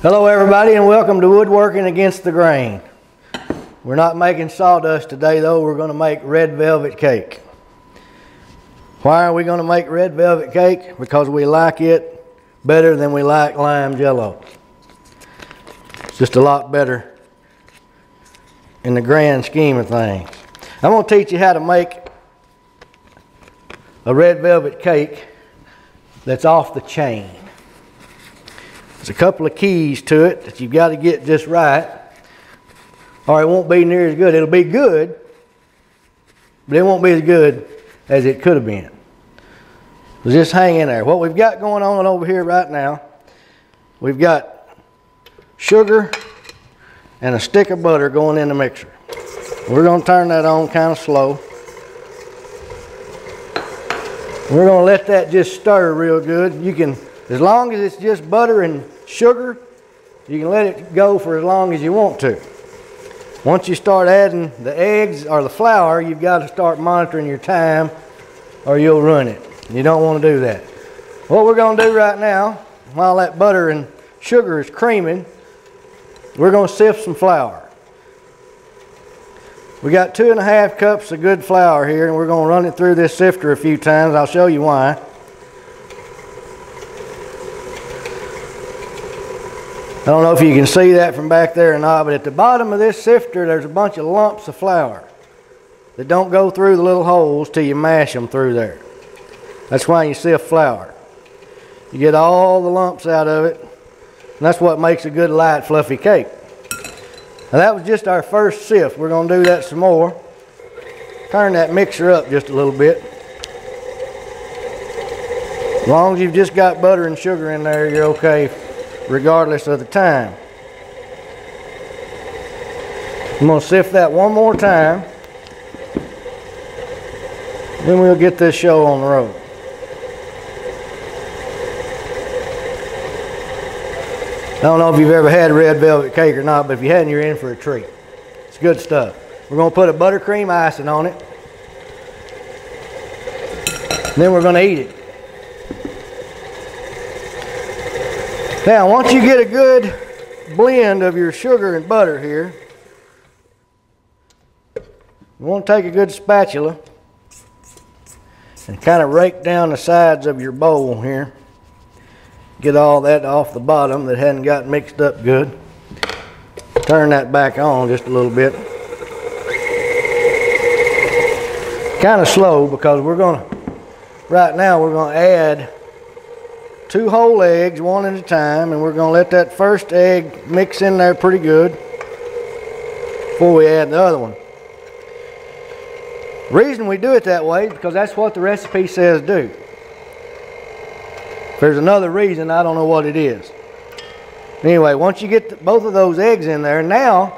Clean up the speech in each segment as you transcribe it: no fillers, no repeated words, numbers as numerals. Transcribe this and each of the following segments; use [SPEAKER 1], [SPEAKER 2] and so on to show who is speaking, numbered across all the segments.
[SPEAKER 1] Hello everybody and welcome to Woodworking Against the Grain. We're not making sawdust today though, we're going to make red velvet cake. Why are we going to make red velvet cake? Because we like it better than we like lime jello. It's just a lot better in the grand scheme of things. I'm going to teach you how to make a red velvet cake that's off the chain. There's a couple of keys to it that you've got to get just right, or it won't be near as good. It'll be good, but it won't be as good as it could have been. So just hang in there. What we've got going on over here right now, we've got sugar and a stick of butter going in the mixer. We're going to turn that on kind of slow. We're going to let that just stir real good. You can, as long as it's just butter and sugar, you can let it go for as long as you want to. Once you start adding the eggs or the flour, you've got to start monitoring your time or you'll ruin it. You don't want to do that. What we're going to do right now, while that butter and sugar is creaming, we're going to sift some flour. We got 2½ cups of good flour here, and we're going to run it through this sifter a few times. I'll show you why. I don't know if you can see that from back there or not, but at the bottom of this sifter there's a bunch of lumps of flour that don't go through the little holes till you mash them through there. That's why you sift flour. You get all the lumps out of it, and that's what makes a good light fluffy cake. Now that was just our first sift. We're going to do that some more. Turn that mixer up just a little bit. As long as you've just got butter and sugar in there, you're okay regardless of the time. I'm going to sift that one more time. Then we'll get this show on the road. I don't know if you've ever had red velvet cake or not, but if you hadn't, you're in for a treat. It's good stuff. We're going to put a buttercream icing on it. And then we're going to eat it. Now, once you get a good blend of your sugar and butter here, you want to take a good spatula and kind of rake down the sides of your bowl here. Get all that off the bottom that hadn't got mixed up good. Turn that back on just a little bit. Kind of slow because right now we're going to add 2 whole eggs, one at a time, and we're going to let that first egg mix in there pretty good before we add the other one. The reason we do it that way is because that's what the recipe says do. If there's another reason, I don't know what it is. Anyway, once you get both of those eggs in there, now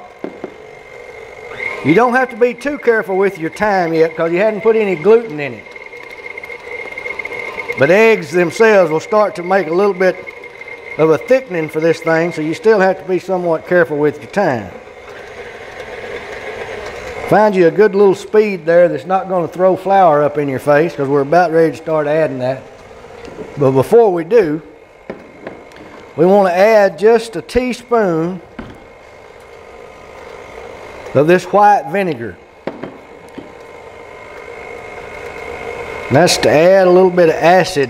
[SPEAKER 1] you don't have to be too careful with your time yet because you hadn't put any gluten in it. But eggs themselves will start to make a little bit of a thickening for this thing, so you still have to be somewhat careful with your time. Find you a good little speed there that's not going to throw flour up in your face because we're about ready to start adding that. But before we do, we want to add just a teaspoon of this white vinegar. And that's to add a little bit of acid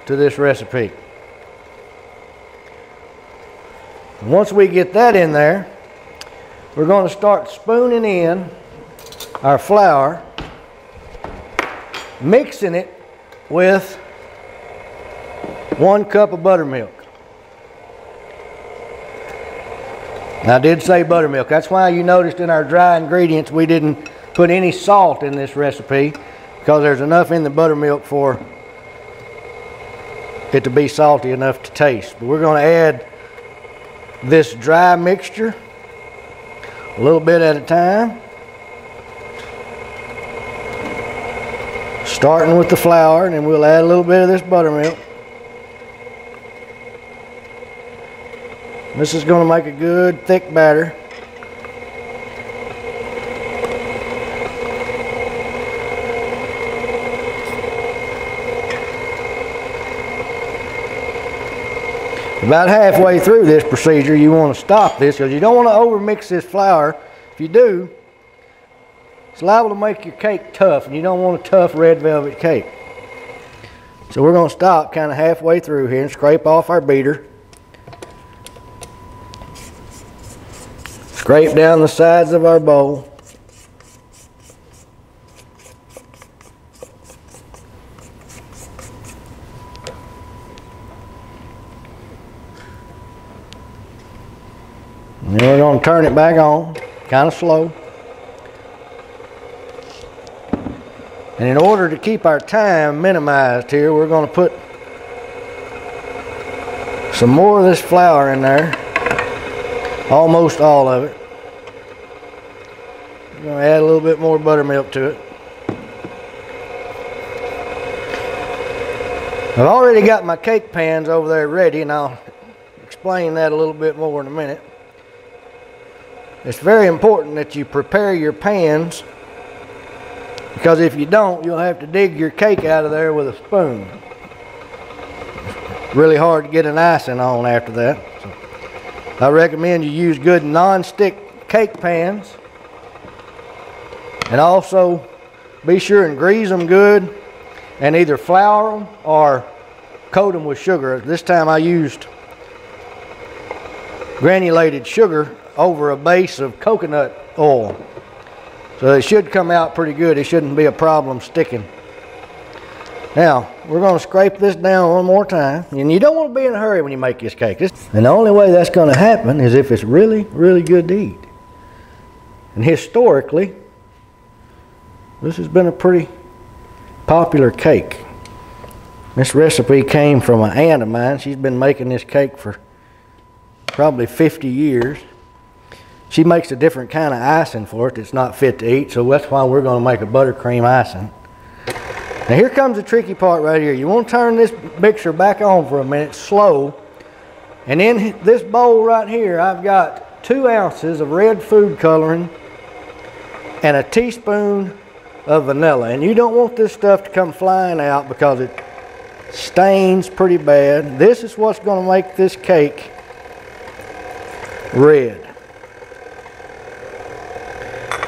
[SPEAKER 1] to this recipe. And once we get that in there, we're going to start spooning in our flour, mixing it with 1 cup of buttermilk. Now I did say buttermilk. That's why you noticed in our dry ingredients we didn't put any salt in this recipe, because there's enough in the buttermilk for it to be salty enough to taste. But we're going to add this dry mixture a little bit at a time, starting with the flour, and then we'll add a little bit of this buttermilk. This is going to make a good thick batter. About halfway through this procedure, you want to stop this because you don't want to overmix this flour. If you do, it's liable to make your cake tough, and you don't want a tough red velvet cake. So we're going to stop kind of halfway through here and scrape off our beater. Scrape down the sides of our bowl. And then we're going to turn it back on, kind of slow. And in order to keep our time minimized here, we're going to put some more of this flour in there, almost all of it. We're going to add a little bit more buttermilk to it. I've already got my cake pans over there ready, and I'll explain that a little bit more in a minute. It's very important that you prepare your pans, because if you don't, you'll have to dig your cake out of there with a spoon. It's really hard to get an icing on after that. So I recommend you use good non-stick cake pans, and also be sure and grease them good and either flour them or coat them with sugar. This time I used granulated sugar over a base of coconut oil. So it should come out pretty good. It shouldn't be a problem sticking. Now, we're going to scrape this down one more time. And you don't want to be in a hurry when you make this cake. And the only way that's going to happen is if it's really, really good to eat. And historically, this has been a pretty popular cake. This recipe came from an aunt of mine. She's been making this cake for probably 50 years. She makes a different kind of icing for it that's not fit to eat, so that's why we're going to make a buttercream icing. Now here comes the tricky part right here. You want to turn this mixer back on for a minute, slow. And in this bowl right here, I've got 2 ounces of red food coloring and a teaspoon of vanilla. And you don't want this stuff to come flying out because it stains pretty bad. This is what's going to make this cake red.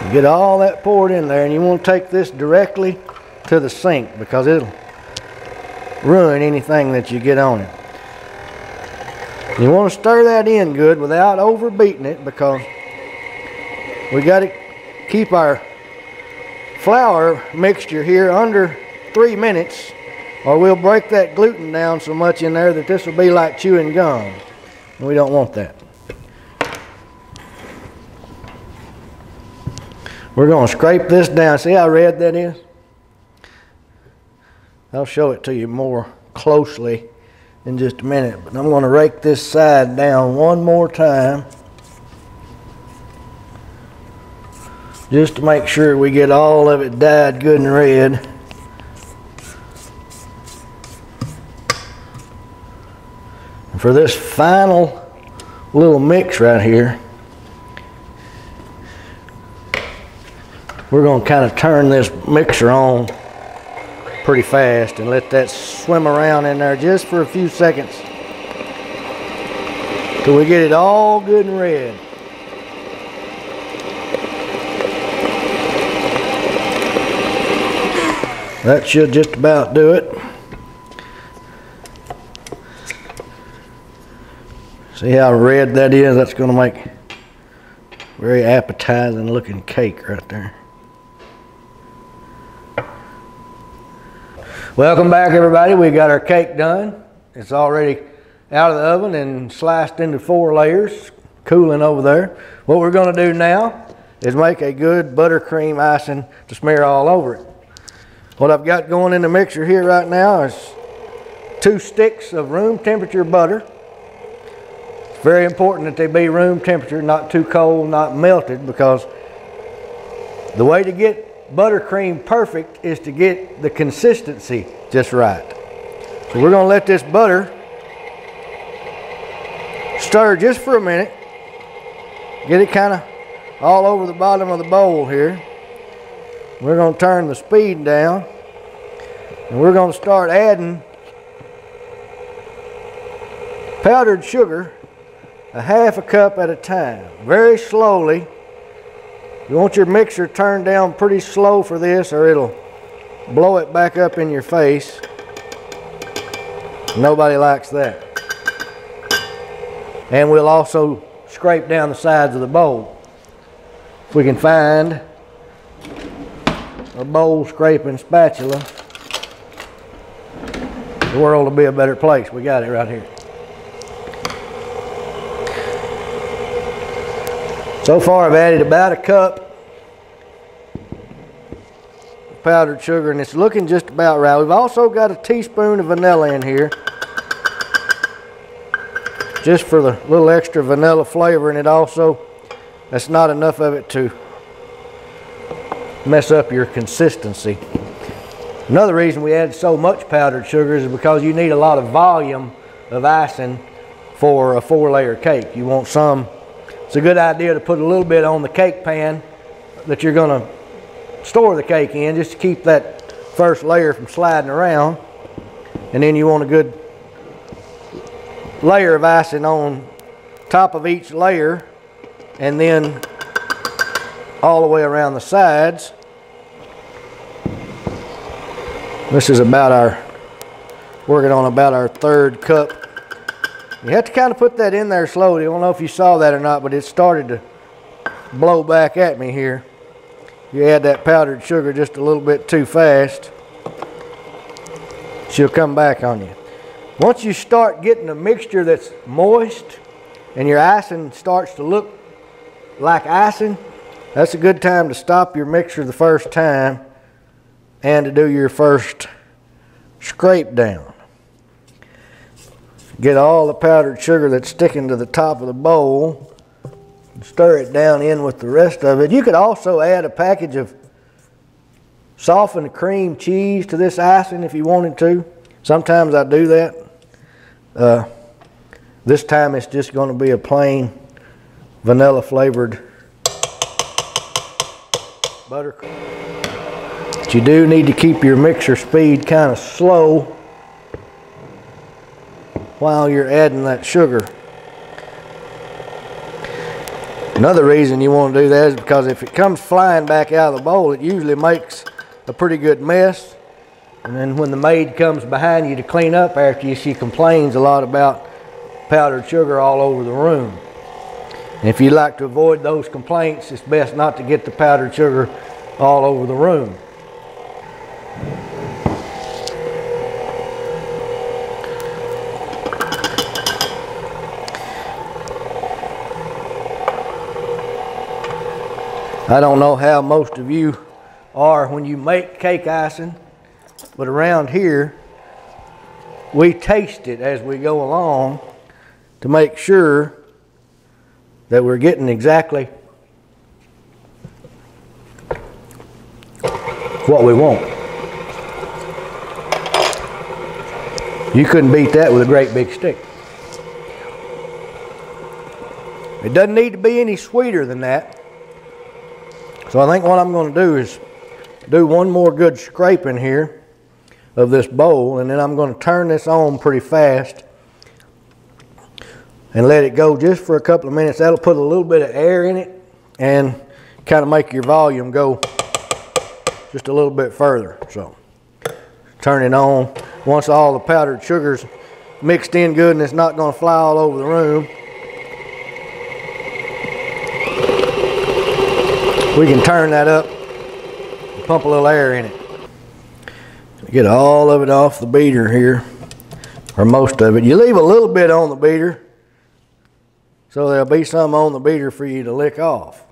[SPEAKER 1] You get all that poured in there, and you want to take this directly to the sink because it'll ruin anything that you get on it. You want to stir that in good without overbeating it because we got to keep our flour mixture here under 3 minutes, or we'll break that gluten down so much in there that this will be like chewing gum. We don't want that. We're going to scrape this down. See how red that is? I'll show it to you more closely in just a minute. But I'm going to rake this side down one more time, just to make sure we get all of it dyed good and red. And for this final little mix right here, we're going to kind of turn this mixer on pretty fast and let that swim around in there just for a few seconds till we get it all good and red. That should just about do it. See how red that is? That's going to make very appetizing looking cake right there. Welcome back, everybody. We got our cake done. It's already out of the oven and sliced into 4 layers, cooling over there. What we're going to do now is make a good buttercream icing to smear all over it. What I've got going in the mixer here right now is 2 sticks of room temperature butter. It's very important that they be room temperature, not too cold, not melted, because the way to get buttercream perfect is to get the consistency just right. So we're going to let this butter stir just for a minute. Get it kind of all over the bottom of the bowl here. We're going to turn the speed down, and we're going to start adding powdered sugar, a half a cup at a time, very slowly. You want your mixer turned down pretty slow for this, or it'll blow it back up in your face. Nobody likes that. And we'll also scrape down the sides of the bowl. If we can find a bowl scraping spatula, the world will be a better place. We got it right here. So far I've added about a cup of powdered sugar, and it's looking just about right. We've also got a teaspoon of vanilla in here, just for the little extra vanilla flavor, and it also, that's not enough of it to mess up your consistency. Another reason we add so much powdered sugar is because you need a lot of volume of icing for a 4-layer cake. You want some, it's a good idea to put a little bit on the cake pan that you're going to store the cake in, just to keep that first layer from sliding around. And then you want a good layer of icing on top of each layer, and then all the way around the sides. This is about working on about our 3rd cup. You have to kind of put that in there slowly. I don't know if you saw that or not, but it started to blow back at me here. You add that powdered sugar just a little bit too fast, she'll come back on you. Once you start getting a mixture that's moist and your icing starts to look like icing, that's a good time to stop your mixture the first time and to do your first scrape down. Get all the powdered sugar that's sticking to the top of the bowl and stir it down in with the rest of it. You could also add a package of softened cream cheese to this icing if you wanted to. Sometimes I do that. This time it's just going to be a plain vanilla flavored buttercream. But you do need to keep your mixer speed kind of slow while you're adding that sugar. Another reason you want to do that is because if it comes flying back out of the bowl, it usually makes a pretty good mess. And then when the maid comes behind you to clean up after you, she complains a lot about powdered sugar all over the room. And if you'd like to avoid those complaints, it's best not to get the powdered sugar all over the room. I don't know how most of you are when you make cake icing, but around here we taste it as we go along to make sure that we're getting exactly what we want. You couldn't beat that with a great big stick. It doesn't need to be any sweeter than that. So I think what I'm going to do is do one more good scraping here of this bowl, and then I'm going to turn this on pretty fast and let it go just for a couple of minutes. That'll put a little bit of air in it and kind of make your volume go just a little bit further. So turn it on. Once all the powdered sugar's mixed in good and it's not going to fly all over the room, we can turn that up and pump a little air in it. Get all of it off the beater here, or most of it. You leave a little bit on the beater, so there'll be some on the beater for you to lick off.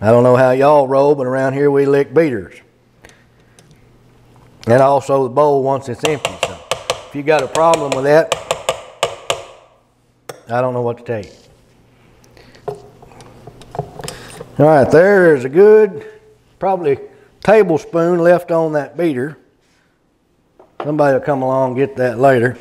[SPEAKER 1] I don't know how y'all roll, but around here we lick beaters. And also the bowl once it's empty. So if you got a problem with that, I don't know what to tell you. All right, there's a good, probably tablespoon left on that beater. Somebody will come along and get that later.